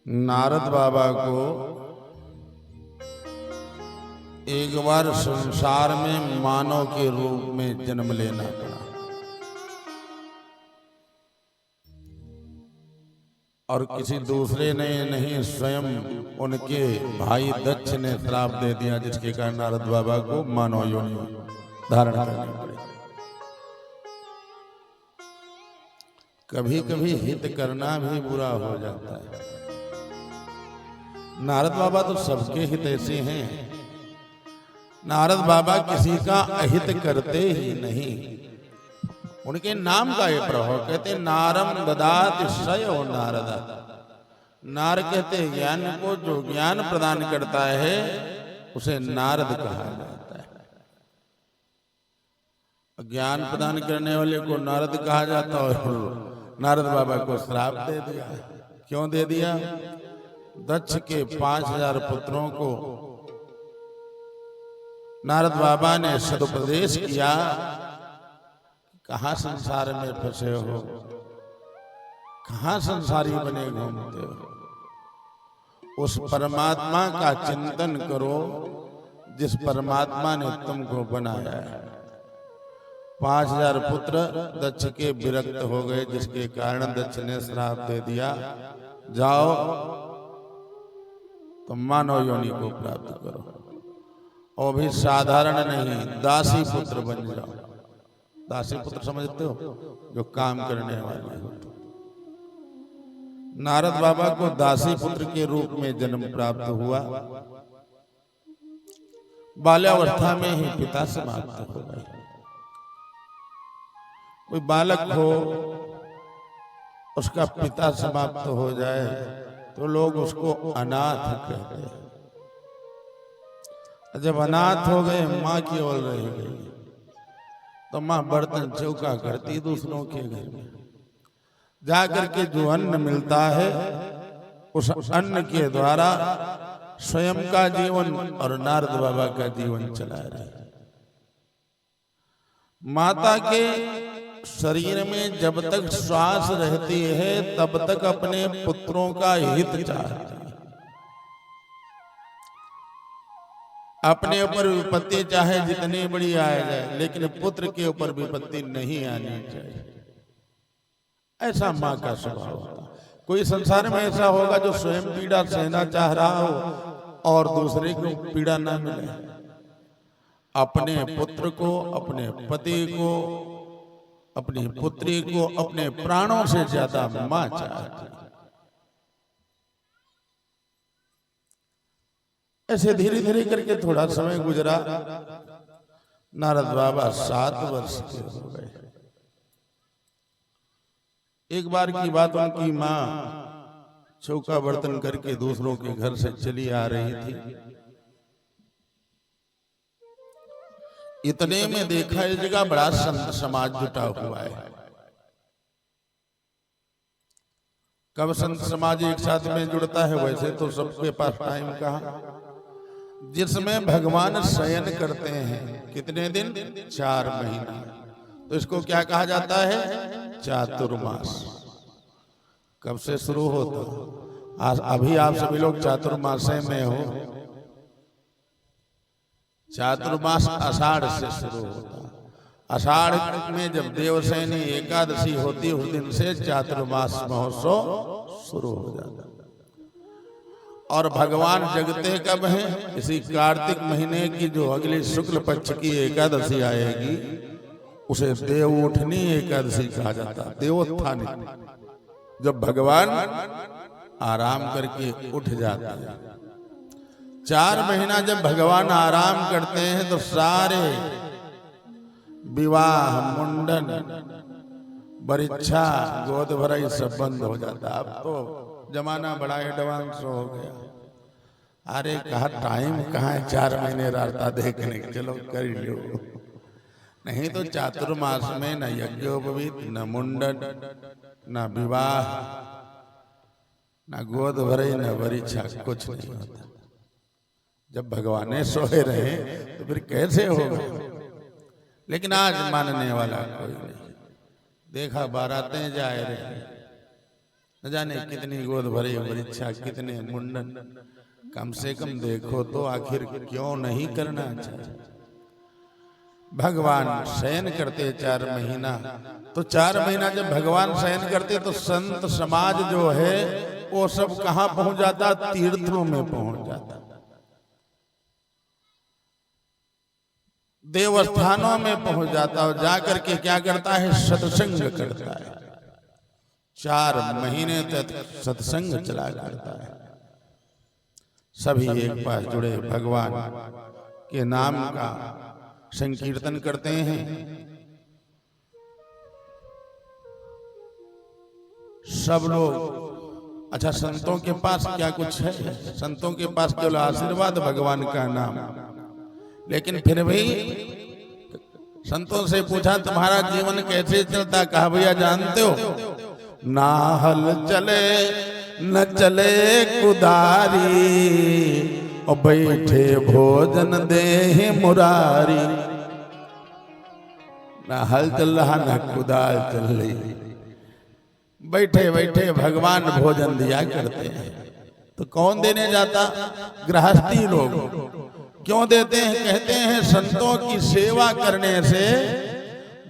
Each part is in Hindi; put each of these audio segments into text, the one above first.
नारद बाबा को एक बार संसार में मानव के रूप में जन्म लेना पड़ा और किसी दूसरे ने नहीं, स्वयं उनके भाई दक्ष ने श्राप दे दिया, जिसके कारण नारद बाबा को मानव योनि धारण करनी पड़ी। कभी कभी हित करना भी बुरा हो जाता है। नारद बाबा तो सबके हित ऐसे हैं, नारद बाबा किसी का अहित करते ही नहीं। उनके नाम का ये प्रभाव, कहते नारम ददाति सयो नारदा। नार कहते ज्ञान को, जो ज्ञान प्रदान करता है उसे नारद कहा जाता है। ज्ञान प्रदान करने वाले को नारद कहा जाता है। और नारद बाबा को श्राप दे दिया। क्यों दे दिया? दक्ष के 5000 पुत्रों को नारद बाबा ने सदुपदेश किया, कहां संसार में फंसे हो, कहां संसारी बने घूमते हो। उस परमात्मा का चिंतन करो जिस परमात्मा ने तुमको बनाया है। 5000 पुत्र दक्ष के विरक्त हो गए, जिसके कारण दक्ष ने श्राप दे दिया, जाओ तुम मानव योनि को प्राप्त करो, और भी साधारण नहीं, दासी पुत्र बन जाओ। दासी पुत्र समझते हो? जो काम करने वाले हो। नारद बाबा को दासी पुत्र के रूप में जन्म प्राप्त हुआ। बाल्यावस्था में ही पिता समाप्त हो गए। कोई बालक हो, उसका पिता समाप्त हो जाए तो लोग उसको अनाथ कहते हैं। जब अनाथ हो गए, माँ की ओर रह गई, तो माँ बर्तन चौका करती दूसरों के घर में। जाकर के जो अन्न मिलता है, उस अन्न के द्वारा स्वयं का जीवन और नारद बाबा का जीवन चला रहे। माता के शरीर में जब तक श्वास रहती है, तब तक अपने पुत्रों का हित चाहती है। अपने ऊपर विपत्ति चाहे जितनी बड़ी आ जाए, लेकिन पुत्र के ऊपर विपत्ति नहीं आनी चाहिए। ऐसा माँ का स्वभाव होता। कोई संसार में ऐसा होगा जो स्वयं पीड़ा सहना चाह रहा हो और दूसरे को पीड़ा ना मिले। अपने पुत्र को, अपने पति को, अपनी पुत्री को अपने प्राणों से ज्यादा मां चाहती। ऐसे धीरे धीरे करके थोड़ा समय गुजरा। नारद बाबा 7 वर्ष के हो गए। एक बार की बात, उनकी मां चौका बर्तन करके दूसरों के घर से चली आ रही थी। इतने में देखा इस जगह बड़ा संत समाज जुटा हुआ है। कब संत समाज एक साथ में जुड़ता है? वैसे तो सबके पास टाइम कहाँ। जिसमें भगवान शयन करते हैं कितने दिन? 4 महीना। तो इसको क्या कहा जाता है? चातुर्मास। कब से शुरू होता? अभी आप सभी लोग चातुर्मासे में हो। चातुर्मास आषाढ़ से शुरू होता। आषाढ़ में जब देवसैनी एकादशी होती, उस दिन से चातुर्मास महोत्सव शुरू हो जाता। और भगवान जगते कब हैं? इसी कार्तिक महीने की जो अगली शुक्ल पक्ष की एकादशी आएगी, उसे देवउठनी एकादशी कहा जाता। देवोत्थानी, जब भगवान आराम करके उठ जाते हैं। 4 महीना जब भगवान आराम करते हैं तो सारे विवाह, मुंडन, बरिच्छा, गोद भराई सब बंद हो जाता। अब तो जमाना बड़ा एडवांस हो गया। अरे कहा टाइम कहाँ है 4 महीने रास्ता देखने, चलो कर लो। नहीं तो चातुर्मास में न यज्ञोपवीत, न मुंडन, न विवाह, न गोद भराई, न बरिच्छा, कुछ नहीं होता। जब भगवान सोए रहे तो फिर कैसे होगा? लेकिन आज मानने वाला कोई नहीं। देखा बारातें जा रहे, न जाने कितनी गोद भरी वृक्षा, कितने मुंडन, कम से कम देखो तो आखिर क्यों नहीं करना चाहिए। भगवान शयन करते 4 महीना, तो 4 महीना जब भगवान शयन करते तो संत समाज जो है वो सब कहां पहुंच जाता? तीर्थों में पहुंच जाता, देवस्थानों में पहुंच जाता और जाकर के क्या करता है? सत्संग करता है। 4 महीने तक सत्संग चला करता है। सभी एक पास जुड़े भगवान के नाम का संकीर्तन करते हैं। सब लोग, अच्छा संतों के पास क्या कुछ है? संतों के पास केवल आशीर्वाद, भगवान का नाम। लेकिन फिर भी संतों से पूछा तुम्हारा जीवन कैसे चलता? कहा भैया जानते हो, ना हल चले न चले कुदारी, और बैठे भोजन दे मुरारी। ना हल चल रहा न कुदाल चल रही, बैठे बैठे भगवान भोजन दिया करते हैं। तो कौन देने जाता? गृहस्थी लोग। क्यों देते हैं? कहते हैं संतों की सेवा करने से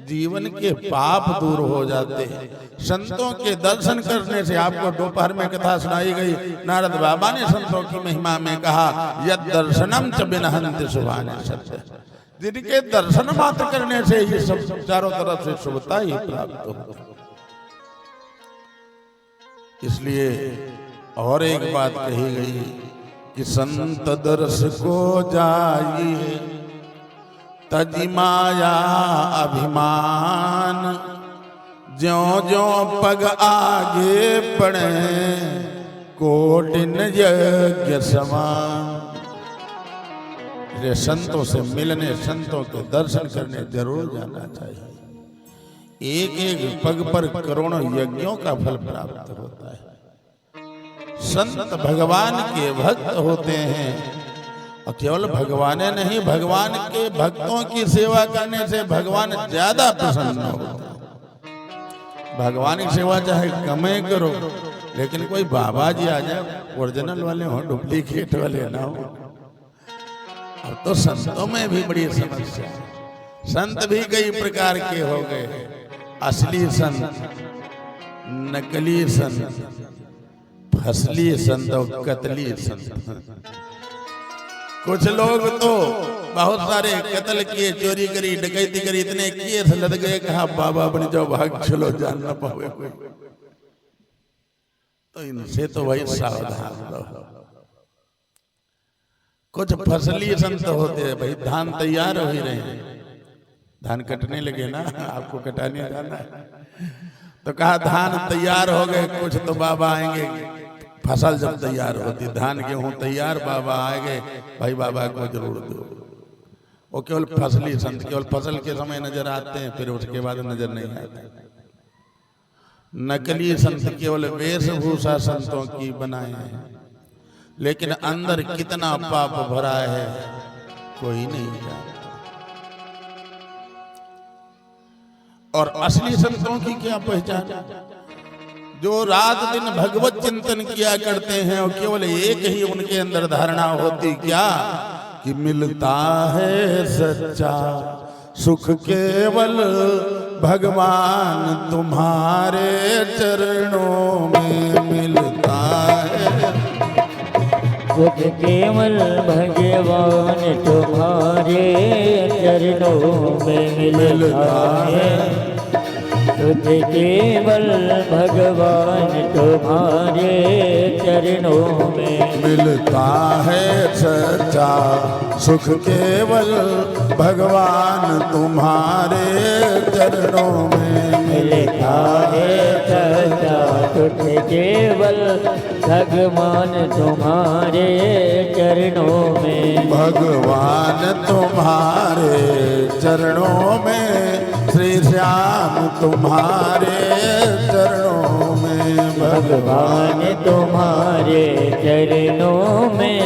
जीवन के पाप दूर हो जाते हैं। संतों के दर्शन करने से, आपको दोपहर में कथा सुनाई गई, नारद बाबा ने संतों की महिमा में कहा, यद दर्शनम च बिनहन्ति शुभानि सत्य। जिनके दर्शन मात्र करने से ही सब चारों तरफ से शुभता ही प्राप्त होती। इसलिए और एक बात कही गई कि संत दर्श को जाइए तजी माया अभिमान, ज्यों ज्यों पग आगे पड़े कोटिन यज्ञ समान। संतों से मिलने, संतों के दर्शन करने जरूर जाना चाहिए। एक एक पग पर करोड़ों यज्ञों का फल प्राप्त होता है। संत भगवान के भक्त होते हैं, और केवल भगवान नहीं, भगवान के भक्तों की सेवा करने से भगवान ज्यादा प्रसन्न होता है। भगवान की सेवा चाहे कमे करो, लेकिन कोई बाबा जी आ जाए, ओरिजिनल वाले हो, डुप्लीकेट वाले ना हो। अब तो संतों में भी बड़ी समस्या है। संत भी कई प्रकार के हो गए, असली संत, नकली संत, फसली संत और कतली संत। कुछ लोग तो बहुत सारे कत्ल किए, चोरी करी, डकैती करी, इतने किए थे, लद गए, कहा बाबा बन जाओ, भाग चलो, जान ना पावे कोई। तो इनसे तो भाई सावधान रहो। कुछ फसली संत होते हैं, भाई धान तैयार हो ही रहे हैं, धान कटने लगे ना, आपको कटाने जाना है, तो कहा धान तैयार हो गए, कुछ तो बाबा आएंगे। फसल जब तैयार होती, धान गेहूं तैयार, बाबा आएंगे, भाई बाबा को जरूर दो। वो केवल फसली संत केवल फसल के समय नजर आते हैं, फिर उसके बाद नजर नहीं आते। नकली संत केवल वेशभूषा संतों की बनाए हैं, लेकिन अंदर कितना पाप भरा है कोई नहीं जानता। और असली संतों की क्या पहचान? जो रात दिन भगवत चिंतन किया करते हैं, और केवल एक ही उनके अंदर धारणा होती, क्या कि मिलता है सच्चा सुख केवल भगवान तुम्हारे चरणों में मिलता है। सुख केवल भगवान तुम्हारे चरणों में मिलता है। सुख केवल भगवान तुम्हारे चरणों में मिलता है सच्चा सुख केवल भगवान तुम्हारे चरणों में मिलता है सच्चा सुख केवल भगवान तुम्हारे चरणों में। भगवान तुम्हारे चरणों में, श्री श्याम तुम्हारे चरणों में। भगवान तुम्हारे चरणों में,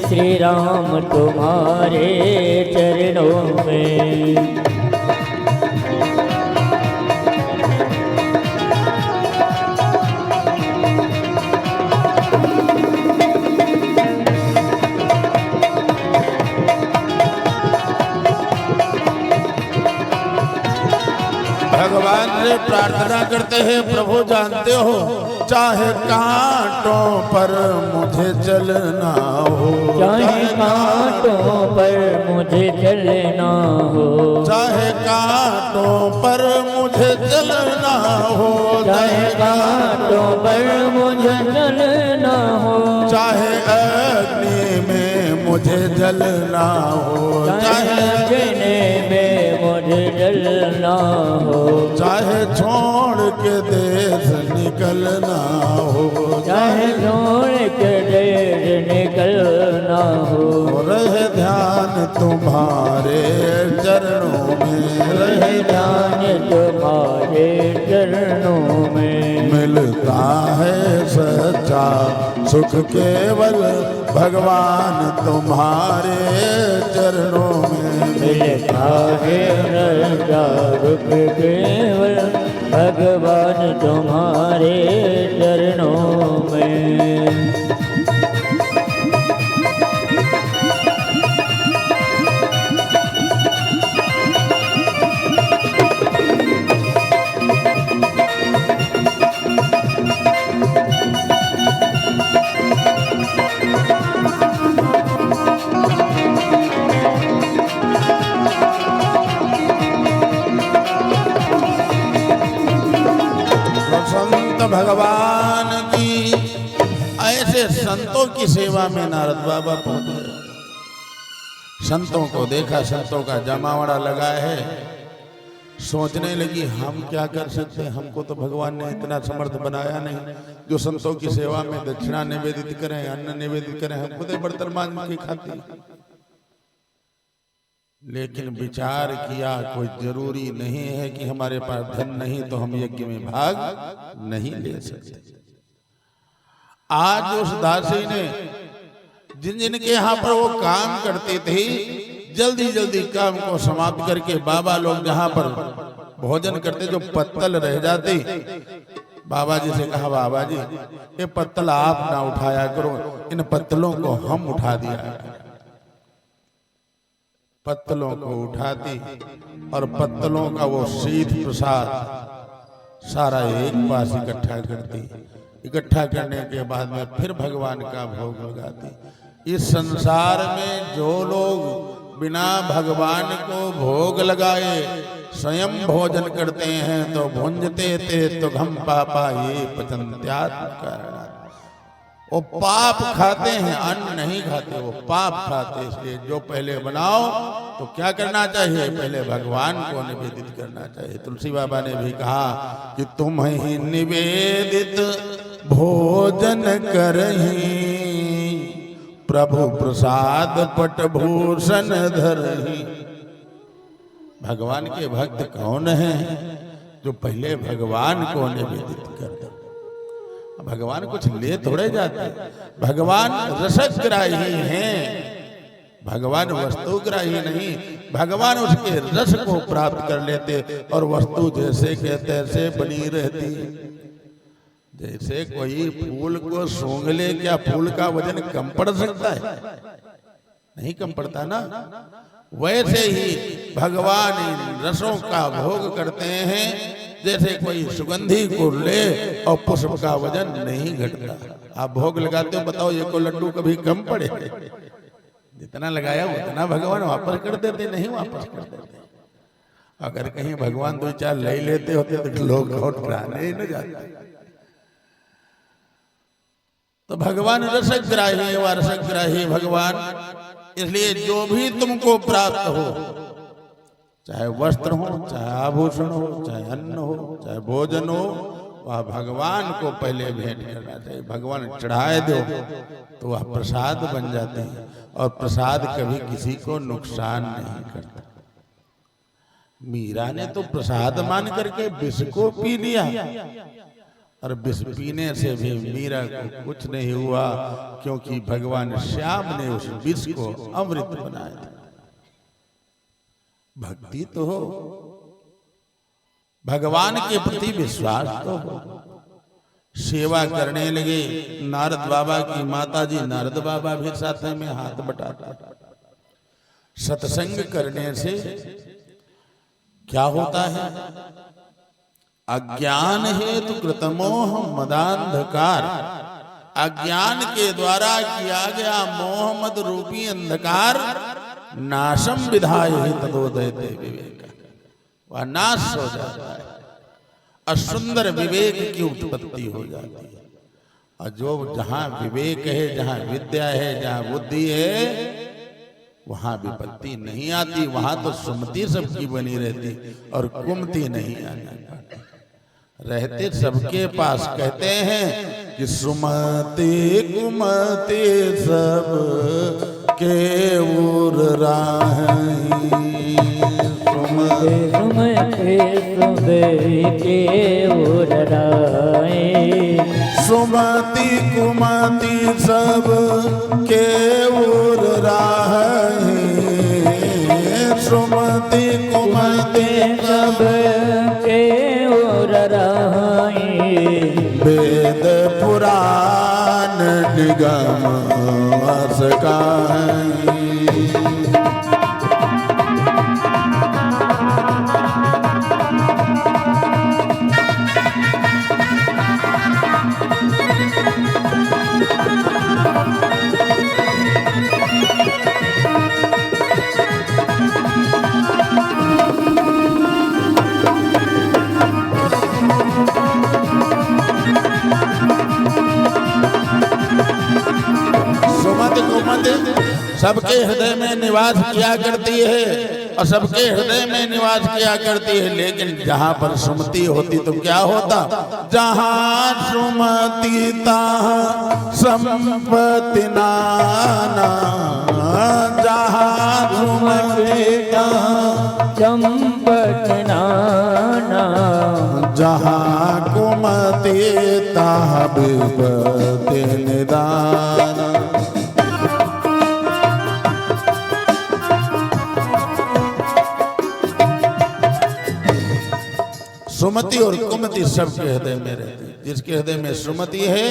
श्री राम तुम्हारे चरणों में। तुम्हारे प्रार्थना करते हैं प्रभु जानते हो, चाहे कांटों पर मुझे चलना हो, चाहे कांटों पर मुझे चलना हो, चाहे कांटों पर मुझे चलना हो, चाहे कांटों पर मुझे चलना हो, चाहे अग्नि में मुझे जलना हो, चाहे अग्नि में मुझे जलना हो, चाहे छोड़ के देश निकलना हो, चाहे छोड़ के देश निकलना हो, रहे ध्यान तुम्हारे चरणों में, रहे ध्यान तुम्हारे चरणों में, मिलता है सच्चा सुख केवल भगवान तुम्हारे चरणों में, मिलता है सच्चा सुख केवल भगवान तुम्हारे चरणों में। संत भगवान की ऐसे संतों की सेवा में नारद बाबा पहुंचे। संतों को देखा, संतों का जमावड़ा लगा है, सोचने लगी हम क्या कर सकते हैं, हमको तो भगवान ने इतना समर्थ बनाया नहीं जो संतों की सेवा में दक्षिणा निवेदित करें, अन्न निवेदित करें, हम खुद बर्तन मांज के खाते। लेकिन विचार किया कोई जरूरी नहीं है कि हमारे पास धन नहीं तो हम यज्ञ में भाग नहीं ले सकते। आज उस दासी ने जिन जिनके यहाँ पर वो काम करती थी, जल्दी जल्दी काम को समाप्त करके बाबा लोग जहाँ पर भोजन करते जो पत्तल रह जाती, बाबा जी से कहा बाबा जी ये पत्तल आप ना उठाया करो, इन पत्तलों को हम उठा दिया करें। पत्तलों को उठाती और पत्तलों का वो शीत प्रसाद सारा एक पास इकट्ठा करती, इकट्ठा करने के बाद में फिर भगवान का भोग लगाती। इस संसार में जो लोग बिना भगवान को भोग लगाए स्वयं भोजन करते हैं तो भुंजते ते तो घम पापा ये पचन्त्यात्म कारण, वो पाप खाते हैं, अन्न नहीं खाते, वो पाप खाते। इसलिए जो पहले बनाओ तो क्या करना चाहिए, पहले भगवान को निवेदित करना चाहिए। तुलसी बाबा ने भी कहा कि तुम ही निवेदित भोजन करही, प्रभु प्रसाद पट भूषण धरही। भगवान के भक्त कौन हैं जो पहले भगवान को निवेदित करते। भगवान कुछ ले थोड़े जाते, भगवान रसग्राही हैं, भगवान वस्तुग्राही नहीं। भगवान उसके रस को प्राप्त कर लेते और वस्तु जैसे के तैसे बनी रहती। जैसे कोई फूल को सूंघ ले, क्या फूल का वजन कम पड़ सकता है? नहीं कम पड़ता ना। वैसे ही भगवान इन रसों का भोग करते हैं, जैसे कोई सुगंधी को ले और पुष्प का वजन नहीं घटता। आप भोग लगाते हो, बताओ ये को लड्डू कभी कम पड़े? जितना लगाया उतना भगवान वापस कर देते, नहीं वापस कर देते। अगर कहीं भगवान दो चार ले लेते होते तो लोग लौट कराने ही न जाते। तो भगवान रसग्राही व रसग्राही भगवान। इसलिए जो भी तुमको प्राप्त हो, चाहे वस्त्र हो, चाहे आभूषण हो, चाहे अन्न हो, चाहे भोजन हो, वह भगवान को पहले भेंट करना चाहिए। भगवान चढ़ाए दो तो वह प्रसाद बन जाते हैं, और प्रसाद कभी किसी को नुकसान नहीं करता। मीरा ने तो प्रसाद मान करके विष को पी लिया, और विष पीने से भी मीरा को कुछ नहीं हुआ, क्योंकि भगवान श्याम ने उस विष को अमृत बनाया था। भक्ति तो हो, भगवान के प्रति विश्वास तो हो। सेवा करने लगे। नारद बाबा की माता जी नारद बाबा भी साथ में हाथ बटाता। सत्संग करने से क्या होता है? अज्ञान हेतु कृतमोह मदांधकार, अज्ञान के द्वारा किया गया मोह मद रूपी अंधकार नाशम विधाय ही तदोदयते विवेक, वह नाश हो जाता है और सुंदर विवेक की उत्पत्ति हो जाती है। और जो जहां विवेक है, जहां विद्या है, जहां बुद्धि है, वहां विपत्ति नहीं आती, वहां तो सुमति सबकी बनी रहती और कुमति नहीं आती, रहते सबके पास। कहते हैं कि सुमति कुमति सब के उर राही, सुमति सुमति सुबह के उर राही, सुमति कुमति सब के उर राही, सुमति कुमति सब के उर राही, वेद पुराण निगम असकाई, सबके हृदय में निवास किया करती है और सबके हृदय में निवास किया करती है। लेकिन जहां पर सुमति होती तो क्या होता? जहां सुमति तहाँ संपत्ति नाना, जहां सुमति तहाँ संपत्ति नाना, जहां कुमति तहाँ विपत्ति निदान। सुमति और कुमति सबके हृदय में रहती है। जिसके हृदय में सुमति है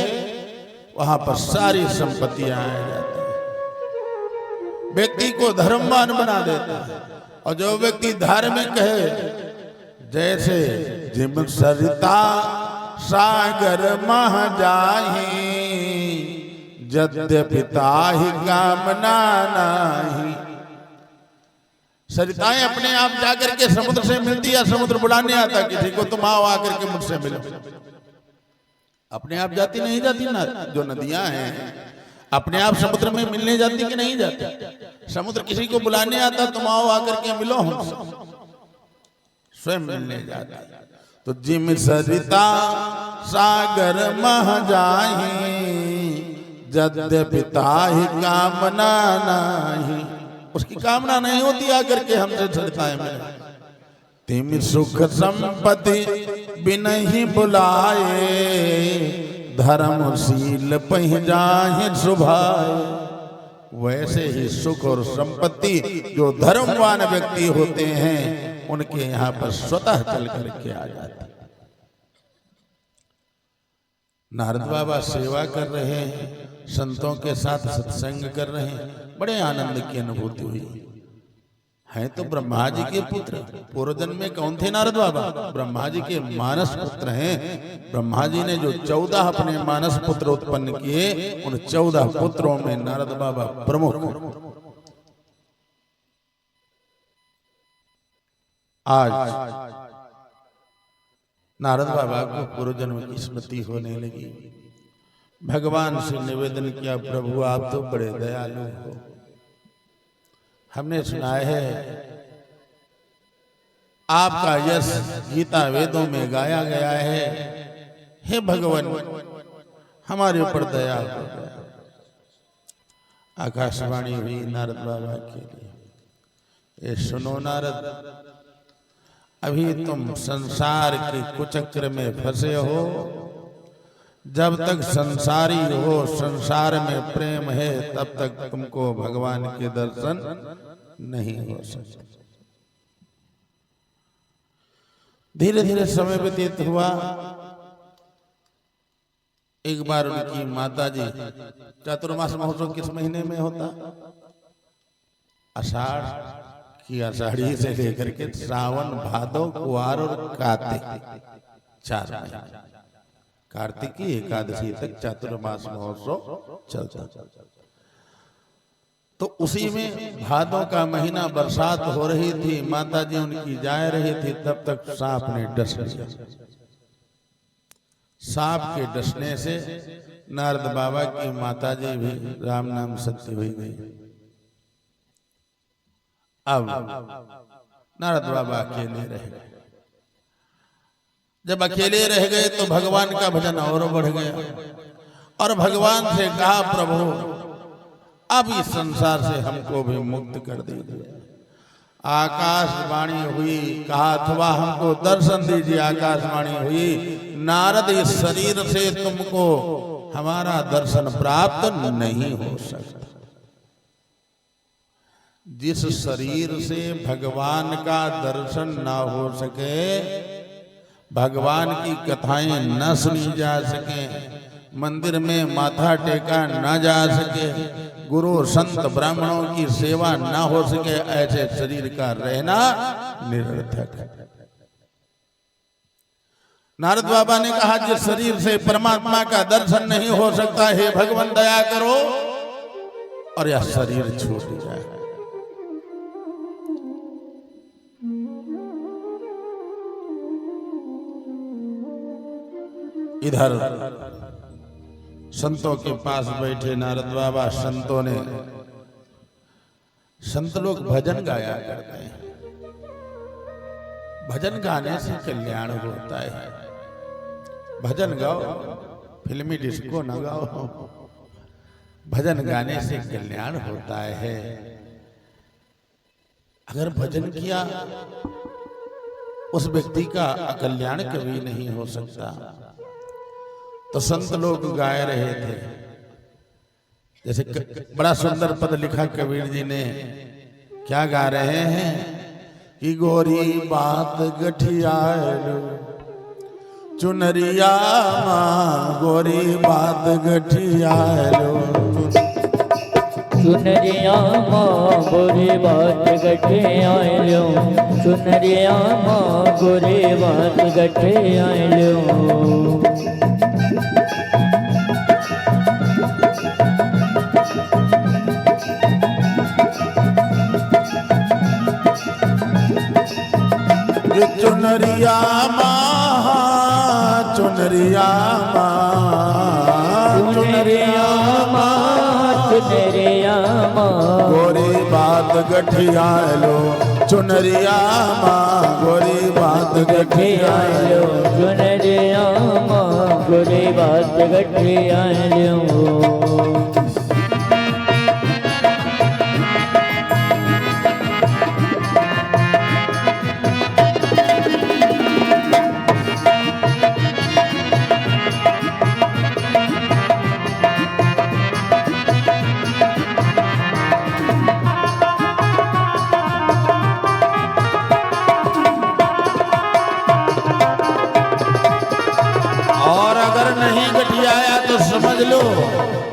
वहां पर सारी संपत्तियां आ जाती है, व्यक्ति को धर्मवान बना देता है। और जो व्यक्ति धार्मिक है, जैसे जिम सरिता सागर मह जाही, यद्यपि ताहि कामना नाही। सरिताएं अपने आप जाकर के समुद्र से मिलती या समुद्र बुलाने आता किसी को, तुम आओ आकर के मुझसे मिलो। अपने आप जाती नहीं जाती ना? जो नदियां हैं अपने आप समुद्र में मिलने जाती कि नहीं जाती? समुद्र किसी को बुलाने आता, तुम आओ आकर के मिलो हमसे, स्वयं मिलने जाता। तो जिम सरिता सागर मह जाही, यद्यपि ताहि कामना नाही। उसकी कामना नहीं होती आकर के हमसे सरिताएं मिले। तिम सुख संपत्ति बिनहि बुलाए, धर्मशील पहि जाहि सुभाए। वैसे ही सुख और संपत्ति जो धर्मवान व्यक्ति होते हैं उनके यहाँ पर स्वतः चल करके आ जाते। नारद बाबा सेवा कर रहे हैं, संतों के साथ सत्संग कर रहे हैं, बड़े आनंद की अनुभूति हुई। हैं तो ब्रह्मा जी के पुत्र, पूर्व जन्म में कौन थे नारद बाबा? ब्रह्मा जी के मानस पुत्र हैं। ब्रह्मा जी ने जो 14 अपने मानस पुत्र उत्पन्न किए, उन 14 पुत्रों में नारद बाबा प्रमुख। आज नारद बाबा को पूर्व जन्म की स्मृति होने लगी। भगवान से निवेदन किया, प्रभु आप तो बड़े दयालु हो। हमने सुना है आपका यश गीता वेदों में गाया गया है। हे भगवान, हमारे ऊपर दया हो। आकाशवाणी हुई नारद बाबा के लिए, ये सुनो नारद, अभी तुम संसार के कुचक्र में फंसे हो। जब तक संसारी हो, संसार में प्रेम है, तब तक तुमको भगवान के दर्शन नहीं हो सकते। धीरे धीरे समय व्यतीत हुआ। एक बार उनकी माता जी, चातुर्मास महोत्सव किस महीने में होता? आषाढ़ की, आषाढ़ी से लेकर के श्रावण, भादो, कुआर और कार्तिक, 4 महीने, कार्तिकी एकादशी तक चातुर्मास महोत्सव चलता। तो उसी में भादों का महीना, बरसात हो रही थी, माता जी उनकी जा रही थी, तब तक सांप ने डस लिया। सांप के डसने से नारद बाबा की माता जी भी राम नाम सत्य हुई गई। अब नारद बाबा अकेले रह गए। जब अकेले रह गए तो भगवान का भजन और बढ़ गया और भगवान से कहा, प्रभु अब इस संसार से हमको भी मुक्त कर दीजिए। आकाशवाणी हुई, कहा अथवा हमको दर्शन दीजिए। आकाशवाणी हुई, नारद इस शरीर से तुमको हमारा दर्शन प्राप्त नहीं हो सकता। जिस शरीर से भगवान का दर्शन ना हो सके, भगवान की कथाएं न सुनी जा सके, मंदिर में माथा टेका न जा सके, गुरु संत ब्राह्मणों की सेवा न हो सके, ऐसे शरीर का रहना निरर्थक है। नारद बाबा ने कहा, जिस शरीर से परमात्मा का दर्शन नहीं हो सकता, हे भगवान दया करो और यह शरीर छूट जाए। इधर संतों के पास बैठे नारद बाबा, संत लोग भजन गाया करते हैं। भजन गाने से कल्याण होता है। भजन गाओ, फिल्मी डिस्को न गाओ, भजन गाने से कल्याण होता है। अगर भजन किया उस व्यक्ति का अकल्याण कभी नहीं हो सकता। तो संत लोग गाए रहे थे, जैसे बड़ा सुंदर पद लिखा कबीर जी ने। क्या गा रहे हैं कि गोरी बात गठियालो चुनरिया माँ, गोरी बात गठियालो चुनरिया माँ, गोरी बात गठियालो चुनरिया माँ, गोरी बात गठियालो। चुनरिया माँ, चुनरिया माँ, चुनरिया माँ, चुनरिया माँ, गोरी बात गठियालो चुनरिया माँ, गोरी बात गठियालो चुनरिया माँ, गोरी बात गठियालो।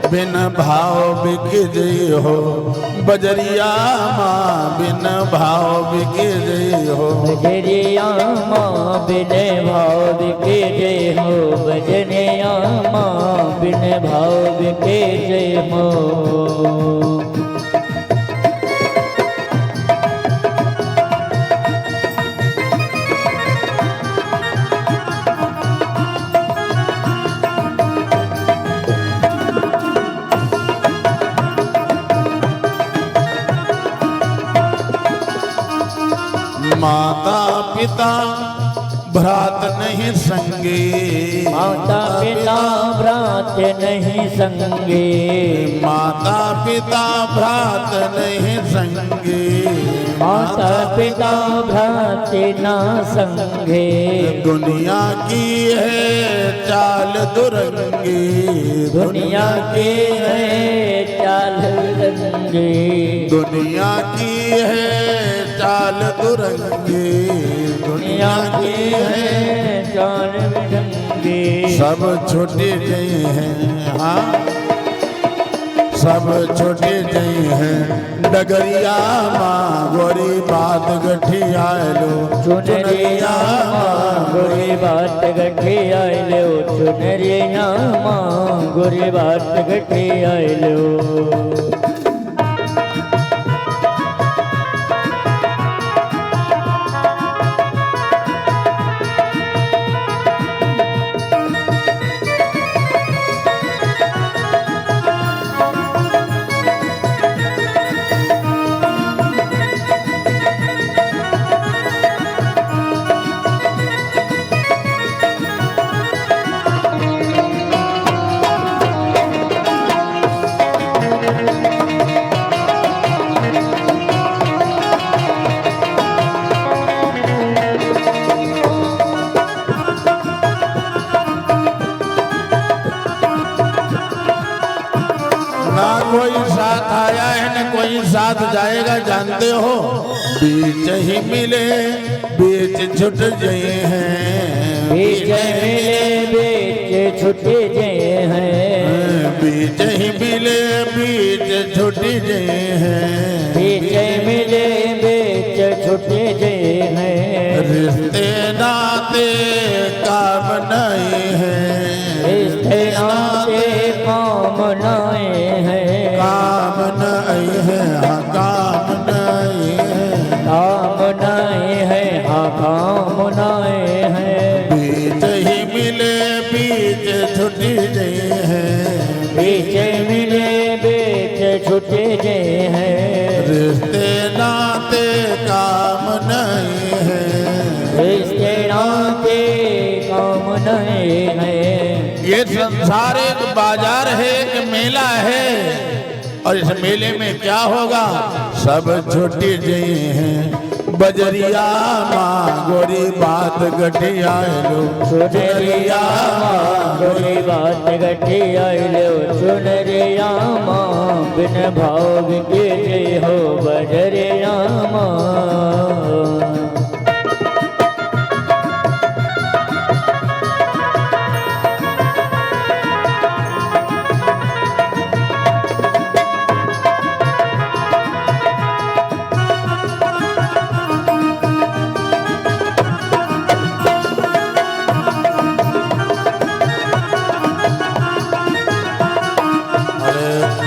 बिन भाव बिक जई हो बजरिया माँ, बिन भाव बिक जई हो बजरिया माँ, बिन भाव बिक जई हो बजरिया माँ, बिन भाव बिक जई हो। माता पिता भ्रात नहीं संगे, माता पिता भ्रात नहीं संगे, माता पिता भ्रात नहीं संगे, माता पिता भ्रात ना संगे। दुनिया की है चाल दुरंगी, दुनिया की है चाल दुरंगी, दुनिया की है चाल दुरंगी, दुनिया की है चाल दुरंगी। सब छोटे गए हैं, हाँ सब छोटे जई हैं डगरिया माँ गोरी बात गठिया लो चुनरिया माँ गोरी बात गठी आई लो चुनरिया माँ गोरी बात गठी आई लो कोई साथ आया है न कोई साथ जाएगा जानते हो बीच ही मिले बीच छुट गए हैं बीच मिले बीच छुट गए हैं बीच ही मिले बीच छुट गए हैं बीच मिले बीच छुट गए हैं रिश्ते नाते काम नहीं है रिश्ते नाते काम नहीं है काम नहीं है हाँ काम नहीं है काम नहीं है हाँ काम नहीं है बीच ही मिले बीच छुटी गए हैं बीच मिले बीच छुटे गए हैं रिश्ते नाते काम नहीं है रिश्ते नाते काम नहीं है ये संसार एक बाजार है एक मेला है और इस मेले में क्या होगा सब छोटी जई हैं बजरिया माँ गोरी बात गठिया लो चुनरिया माँ गोरी बात गठी आई लो चुनरिया माँ बिन भाव के जय हो बजरिया माँ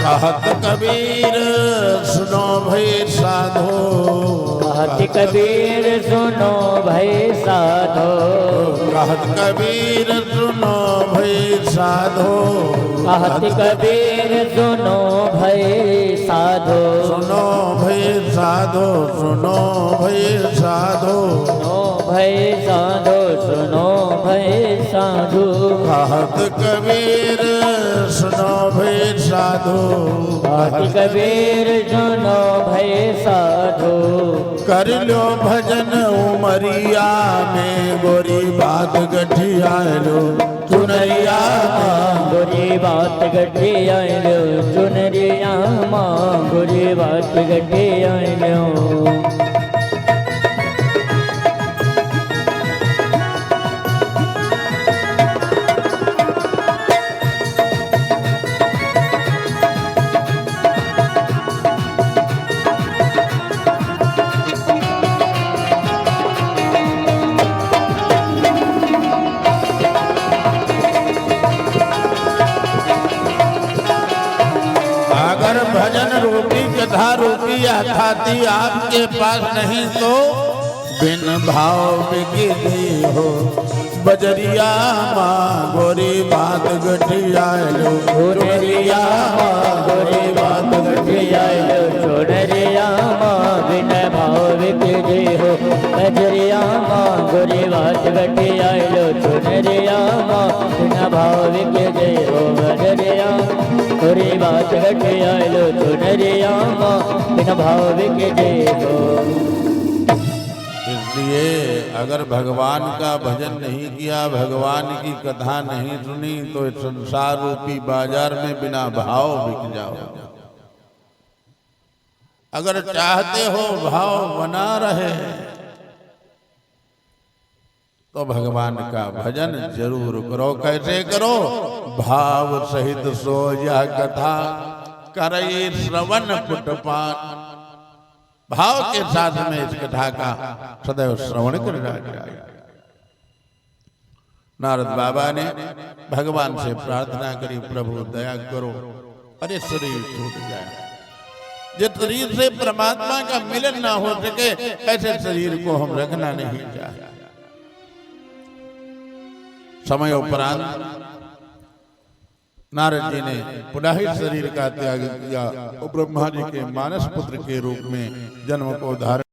कहत कबीर सुनो भाई साधो कहत कबीर सुनो भाई साधो कहत कबीर सुनो भाई साधो कहत कबीर सुनो भाई साधो सुनो भाई साधो सुनो भाई साधो सुनो भाई साधो सुनो भाई साधु कहत कबीर सुनो भाई साधो कहत कबीर सुनो भाई साधु कर लो भजन उमरिया में गोरी बात गठिया लो चुनरिया माँ गोरी बात गठी आई लो चुनरिया माँ गोरी बात गठी आई लो भजन रूपी कथा रूपी अथाती आपके पास नहीं तो बिन भाव बिकी हो बजरिया माँ गोरी बात गठिया लो चुनरिया माँ गोरी बात गठिया लो चुनरिया माँ बिन भाव बिकी हो बजरिया माँ गोरी बात गठिया लो चुनरिया माँ बिन भाव बिकी हो बजरिया गोरी बात गठिया लो चुनरिया माँ बिन भाव बिकी हो। इसलिए अगर भगवान का भजन नहीं किया भगवान की कथा नहीं सुनी तो इस संसार रूपी बाजार में बिना भाव बिक जाओ। अगर चाहते हो भाव बना रहे तो भगवान का भजन जरूर करो। कैसे करो? भाव सहित सो यह कथा करई श्रवण पुटपान, भाव के साथ में इस कथा का सदैव श्रवण करना चाहिए। नारद बाबा ने भगवान से प्रार्थना करी, प्रभु दया करो, अरे शरीर छूट जाए, जिस शरीर से परमात्मा का मिलन ना हो सके ऐसे शरीर को हम रखना नहीं चाहते। समय उपरांत नारद जी ने पुनः शरीर का त्याग किया और ब्रह्मा जी के मानस पुत्र के रूप में जन्म को धारण